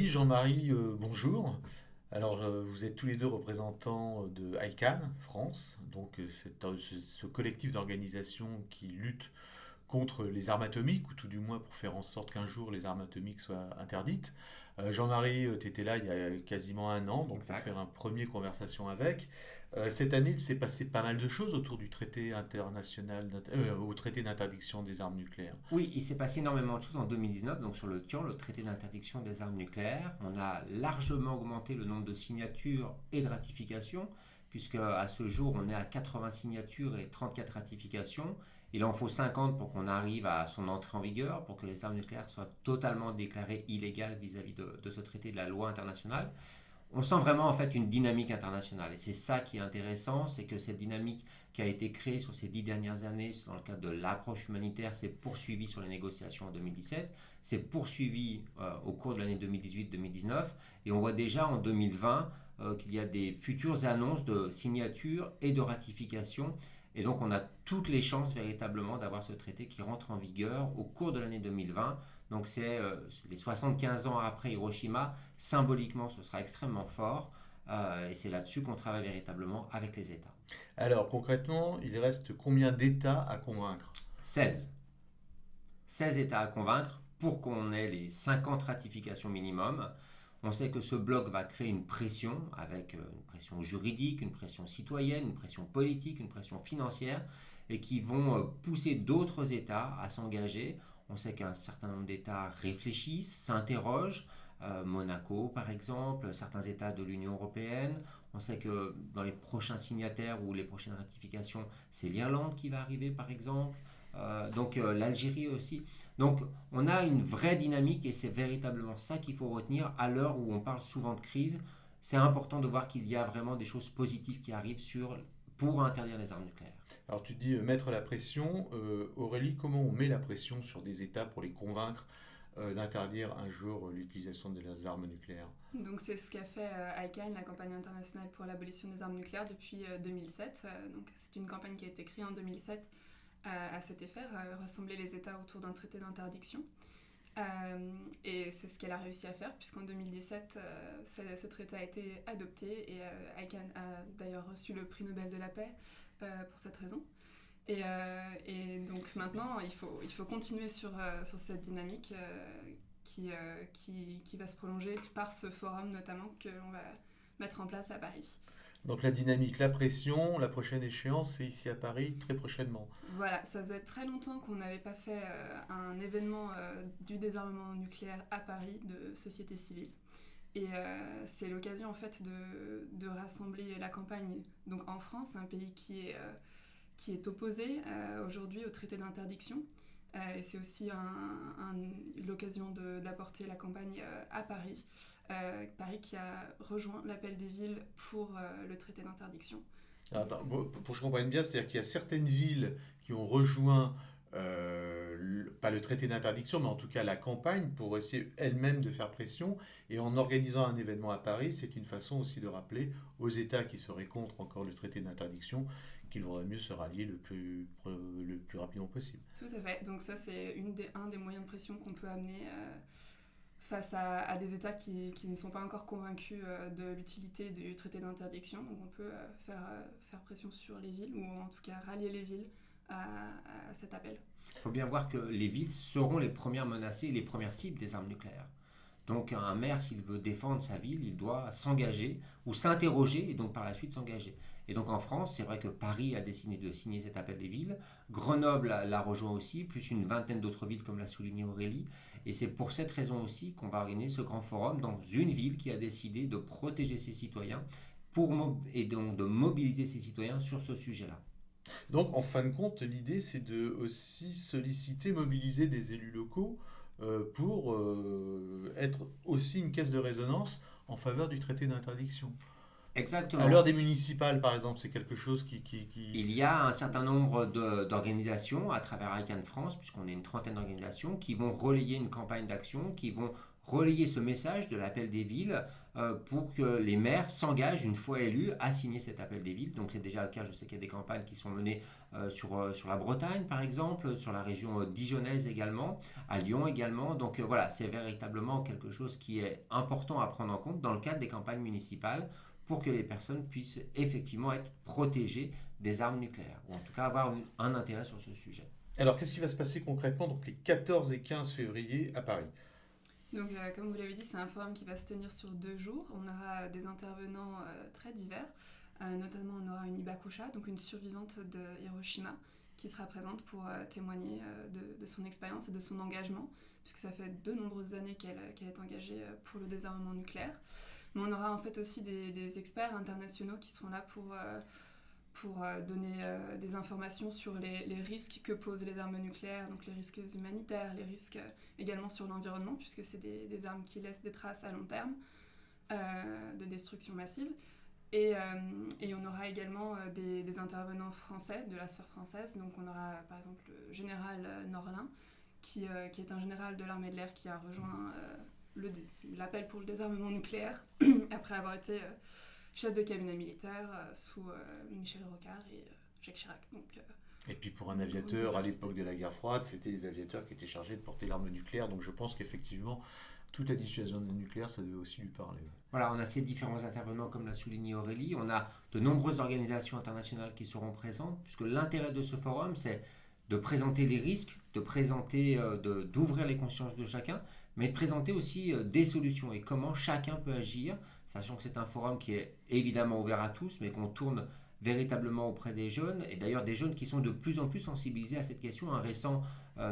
Aurélie, Jean-Marie, bonjour. Alors, vous êtes tous les deux représentants de ICANN France, donc ce collectif d'organisations qui lutte contre les armes atomiques, ou tout du moins pour faire en sorte qu'un jour les armes atomiques soient interdites. Jean-Marie, tu étais là il y a quasiment un an, donc pour Exact. faire un premier conversation avec. Cette année, il s'est passé pas mal de choses autour du traité international, au traité d'interdiction des armes nucléaires. Oui, il s'est passé énormément de choses en 2019, donc sur le TIAN, le traité d'interdiction des armes nucléaires. On a largement augmenté le nombre de signatures et de ratifications, puisque à ce jour, on est à 80 signatures et 34 ratifications. Il en faut 50 pour qu'on arrive à son entrée en vigueur, pour que les armes nucléaires soient totalement déclarées illégales vis-à-vis de ce traité de la loi internationale. On sent vraiment en fait une dynamique internationale et c'est ça qui est intéressant, c'est que cette dynamique qui a été créée sur ces 10 dernières années dans le cadre de l'approche humanitaire s'est poursuivie sur les négociations en 2017, s'est poursuivie au cours de l'année 2018-2019 et on voit déjà en 2020 qu'il y a des futures annonces de signature et de ratification et donc on a toutes les chances véritablement d'avoir ce traité qui rentre en vigueur au cours de l'année 2020. Donc c'est les 75 ans après Hiroshima, symboliquement ce sera extrêmement fort et c'est là-dessus qu'on travaille véritablement avec les États. Alors, concrètement, il reste combien d'États à convaincre? 16. 16 États à convaincre pour qu'on ait les 50 ratifications minimum. On sait que ce bloc va créer une pression avec une pression juridique, une pression citoyenne, une pression politique, une pression financière et qui vont pousser d'autres États à s'engager. On sait qu'un certain nombre d'États réfléchissent, s'interrogent. Monaco par exemple, certains États de l'Union européenne. On sait que dans les prochains signataires ou les prochaines ratifications, c'est l'Irlande qui va arriver par exemple. L'Algérie aussi. Donc on a une vraie dynamique et c'est véritablement ça qu'il faut retenir à l'heure où on parle souvent de crise. C'est important de voir qu'il y a vraiment des choses positives qui arrivent pour interdire les armes nucléaires. Alors, tu dis mettre la pression. Aurélie, comment on met la pression sur des États pour les convaincre d'interdire un jour l'utilisation des armes nucléaires? Donc c'est ce qu'a fait ICANN, la campagne internationale pour l'abolition des armes nucléaires depuis 2007. Donc c'est une campagne qui a été créée en 2007 à cet effet, rassembler les États autour d'un traité d'interdiction. Et c'est ce qu'elle a réussi à faire, puisqu'en 2017, ce traité a été adopté et ICANN a d'ailleurs reçu le prix Nobel de la paix pour cette raison. Et donc maintenant, il faut continuer sur cette dynamique qui va se prolonger par ce forum notamment que l'on va mettre en place à Paris. Donc, la dynamique, la pression, la prochaine échéance, c'est ici à Paris, très prochainement. Voilà, ça faisait très longtemps qu'on n'avait pas fait un événement du désarmement nucléaire à Paris de société civile. Et c'est l'occasion en fait de rassembler la campagne donc en France, un pays qui est opposé aujourd'hui au traité d'interdiction. Et c'est aussi l'occasion d'apporter la campagne à Paris. Paris qui a rejoint l'appel des villes pour le traité d'interdiction. Alors, attends, pour que je comprenne bien, c'est-à-dire qu'il y a certaines villes qui ont rejoint, pas le traité d'interdiction, mais en tout cas la campagne pour essayer elles-mêmes de faire pression. Et en organisant un événement à Paris, c'est une façon aussi de rappeler aux États qui seraient contre encore le traité d'interdiction qu'il vaudrait mieux se rallier le plus rapidement possible. Tout à fait. Donc ça, c'est un des moyens de pression qu'on peut amener face à des États qui ne sont pas encore convaincus de l'utilité du traité d'interdiction. Donc on peut faire pression sur les villes, ou en tout cas rallier les villes à cet appel. Il faut bien voir que les villes seront les premières menacées et les premières cibles des armes nucléaires. Donc un maire, s'il veut défendre sa ville, il doit s'engager ou s'interroger et donc par la suite s'engager. Et donc en France, c'est vrai que Paris a décidé de signer cet appel des villes. Grenoble l'a rejoint aussi, plus une vingtaine d'autres villes comme l'a souligné Aurélie. Et c'est pour cette raison aussi qu'on va organiser ce grand forum dans une ville qui a décidé de protéger ses citoyens et donc de mobiliser ses citoyens sur ce sujet-là. Donc, en fin de compte, l'idée, c'est de aussi solliciter, mobiliser des élus locaux pour être aussi une caisse de résonance en faveur du traité d'interdiction. À Exactement. l'heure des municipales, par exemple, c'est quelque chose Il y a un certain nombre d'organisations à travers ICANN France, puisqu'on est une trentaine d'organisations, qui vont relayer une campagne d'action, qui vont relayer ce message de l'appel des villes pour que les maires s'engagent, une fois élus, à signer cet appel des villes. Donc c'est déjà le cas, je sais qu'il y a des campagnes qui sont menées sur la Bretagne par exemple, sur la région dijonnaise également, à Lyon également. Donc voilà, c'est véritablement quelque chose qui est important à prendre en compte dans le cadre des campagnes municipales pour que les personnes puissent effectivement être protégées des armes nucléaires, ou en tout cas avoir un intérêt sur ce sujet. Alors, qu'est-ce qui va se passer concrètement donc les 14 et 15 février à Paris? Donc, comme vous l'avez dit, c'est un forum qui va se tenir sur 2 jours. On aura des intervenants très divers. Notamment, on aura une Hibakusha, donc une survivante de Hiroshima, qui sera présente pour témoigner de son expérience et de son engagement, puisque ça fait de nombreuses années qu'elle est engagée pour le désarmement nucléaire. Mais on aura en fait aussi des experts internationaux qui seront là pour donner des informations sur les risques que posent les armes nucléaires, donc les risques humanitaires, les risques également sur l'environnement, puisque c'est des armes qui laissent des traces à long terme de destruction massive. Et on aura également des intervenants français, de la sphère française. Donc on aura par exemple le général Norlin, qui est un général de l'armée de l'air qui a rejoint l'appel pour le désarmement nucléaire, après avoir été chef de cabinet militaire sous Michel Rocard et Jacques Chirac. Et puis pour un aviateur, à l'époque de la guerre froide, c'était les aviateurs qui étaient chargés de porter l'arme nucléaire. Donc je pense qu'effectivement, toute la dissuasion nucléaire, ça devait aussi lui parler. Voilà, on a ces différents intervenants, comme l'a souligné Aurélie. On a de nombreuses organisations internationales qui seront présentes, puisque l'intérêt de ce forum, c'est de présenter les risques, d'ouvrir les consciences de chacun, mais de présenter aussi des solutions et comment chacun peut agir, sachant que c'est un forum qui est évidemment ouvert à tous, mais qu'on tourne véritablement auprès des jeunes, et d'ailleurs des jeunes qui sont de plus en plus sensibilisés à cette question. Un récent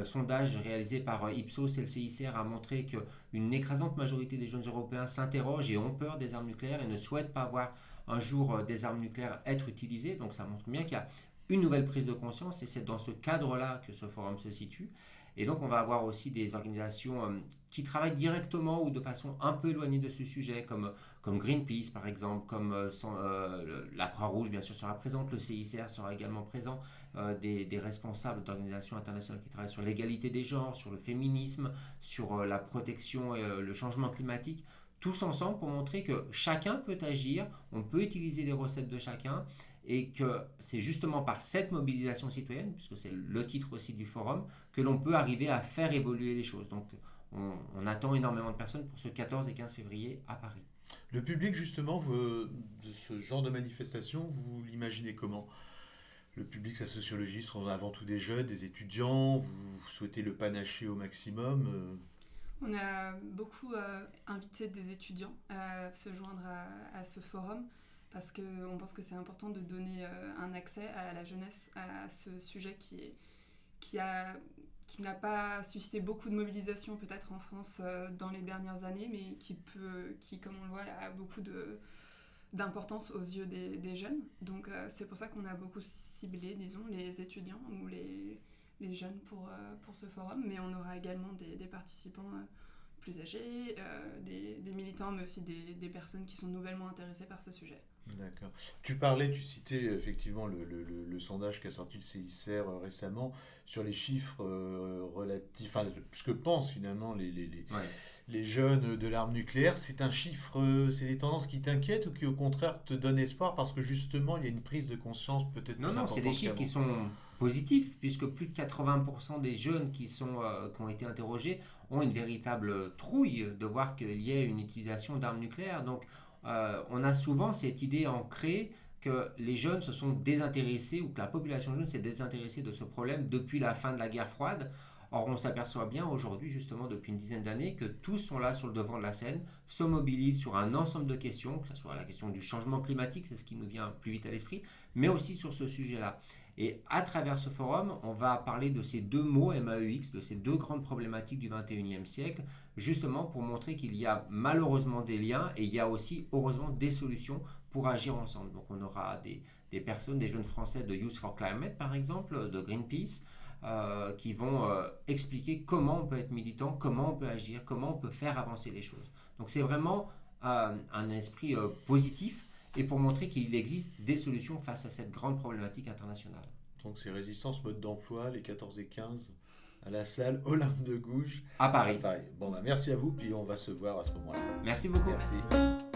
sondage réalisé par Ipsos et le CICR a montré qu'une écrasante majorité des jeunes Européens s'interrogent et ont peur des armes nucléaires et ne souhaitent pas voir un jour des armes nucléaires être utilisées. Donc ça montre bien qu'il y a une nouvelle prise de conscience, et c'est dans ce cadre-là que ce forum se situe. Et donc on va avoir aussi des organisations qui travaillent directement ou de façon un peu éloignée de ce sujet, comme Greenpeace par exemple, comme la Croix-Rouge bien sûr sera présente, le CICR sera également présent, des responsables d'organisations internationales qui travaillent sur l'égalité des genres, sur le féminisme, sur la protection et le changement climatique, tous ensemble pour montrer que chacun peut agir, on peut utiliser les recettes de chacun, et que c'est justement par cette mobilisation citoyenne, puisque c'est le titre aussi du forum, que l'on peut arriver à faire évoluer les choses. Donc on attend énormément de personnes pour ce 14 et 15 février à Paris. Le public justement de ce genre de manifestation, vous l'imaginez comment? Le public, sa sociologie, sont avant tout des jeunes, des étudiants, vous souhaitez le panacher au maximum On a beaucoup invité des étudiants à se joindre à ce forum, parce qu'on pense que c'est important de donner un accès à la jeunesse à ce sujet qui n'a pas suscité beaucoup de mobilisation peut-être en France dans les dernières années, mais qui comme on le voit, a beaucoup d'importance aux yeux des jeunes. Donc c'est pour ça qu'on a beaucoup ciblé, disons, les étudiants ou les jeunes pour ce forum, mais on aura également des participants plus âgés, des militants, mais aussi des personnes qui sont nouvellement intéressées par ce sujet. D'accord. Tu citais effectivement le sondage qu'a sorti le CICR récemment sur les chiffres relatifs, enfin, ce que pensent finalement les jeunes de l'arme nucléaire. C'est un chiffre, c'est des tendances qui t'inquiètent ou qui au contraire te donnent espoir parce que justement il y a une prise de conscience peut-être plus importante? Non, c'est des chiffres qui sont positifs, puisque plus de 80% des jeunes qui ont été interrogés ont une véritable trouille de voir qu'il y ait une utilisation d'armes nucléaires. Donc on a souvent cette idée ancrée que les jeunes se sont désintéressés, ou que la population jeune s'est désintéressée de ce problème depuis la fin de la guerre froide. Or, on s'aperçoit bien aujourd'hui, justement depuis une dizaine d'années, que tous sont là sur le devant de la scène, se mobilisent sur un ensemble de questions, que ce soit la question du changement climatique, c'est ce qui nous vient plus vite à l'esprit, mais aussi sur ce sujet-là. Et à travers ce forum, on va parler de ces deux mots MAEX, de ces deux grandes problématiques du 21e siècle, justement pour montrer qu'il y a malheureusement des liens et il y a aussi heureusement des solutions pour agir ensemble. Donc on aura des personnes, des jeunes Français de Youth for Climate par exemple, de Greenpeace, qui vont expliquer comment on peut être militant, comment on peut agir, comment on peut faire avancer les choses. Donc c'est vraiment un esprit positif, et pour montrer qu'il existe des solutions face à cette grande problématique internationale. Donc c'est résistance, mode d'emploi, les 14 et 15 à la salle Olympe de Gouges À Paris. à Paris. Bon, bah, merci à vous, puis on va se voir à ce moment-là. Merci beaucoup. Merci.